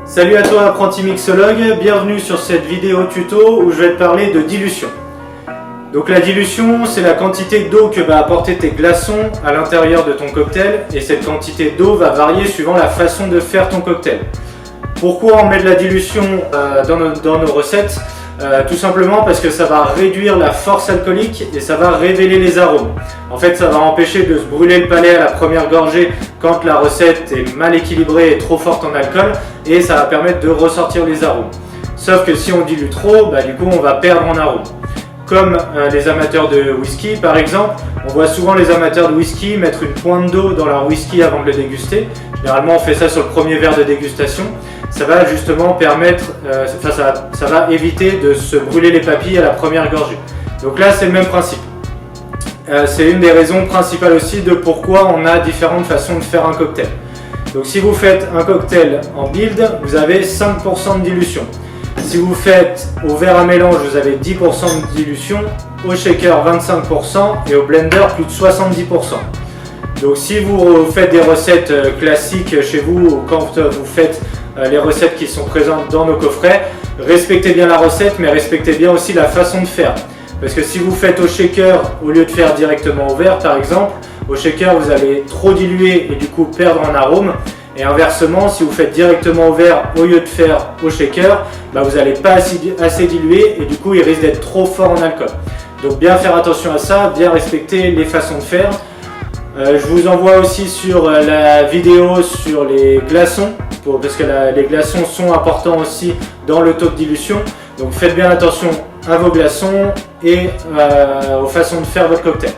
Salut à toi apprenti mixologue, bienvenue sur cette vidéo tuto où je vais te parler de dilution. Donc la dilution, c'est la quantité d'eau que va apporter tes glaçons à l'intérieur de ton cocktail, et cette quantité d'eau va varier suivant la façon de faire ton cocktail. Pourquoi on met de la dilution dans nos recettes? Tout simplement parce que ça va réduire la force alcoolique et ça va révéler les arômes. En fait, ça va empêcher de se brûler le palais à la première gorgée quand la recette est mal équilibrée et trop forte en alcool, et ça va permettre de ressortir les arômes. Sauf que si on dilue trop, du coup on va perdre en arômes. Comme les amateurs de whisky par exemple, on voit souvent les amateurs de whisky mettre une pointe d'eau dans leur whisky avant de le déguster. Généralement on fait ça sur le premier verre de dégustation. Ça va justement permettre, ça va éviter de se brûler les papilles à la première gorgée. Donc là c'est le même principe. C'est une des raisons principales aussi de pourquoi on a différentes façons de faire un cocktail. Donc si vous faites un cocktail en build, vous avez 5% de dilution. Si vous faites au verre à mélange, vous avez 10% de dilution, au shaker 25% et au blender plus de 70%. Donc si vous faites des recettes classiques chez vous, ou quand vous faites les recettes qui sont présentes dans nos coffrets, respectez bien la recette, mais respectez bien aussi la façon de faire. Parce que si vous faites au shaker au lieu de faire directement au verre par exemple, au shaker vous allez trop diluer et du coup perdre en arôme. Et inversement, si vous faites directement au verre au lieu de faire au shaker, vous n'allez pas assez diluer et du coup il risque d'être trop fort en alcool. Donc bien faire attention à ça, bien respecter les façons de faire. Je vous envoie aussi sur la vidéo sur les glaçons, parce que les glaçons sont importants aussi dans le taux de dilution. Donc faites bien attention à vos glaçons et aux façons de faire votre cocktail.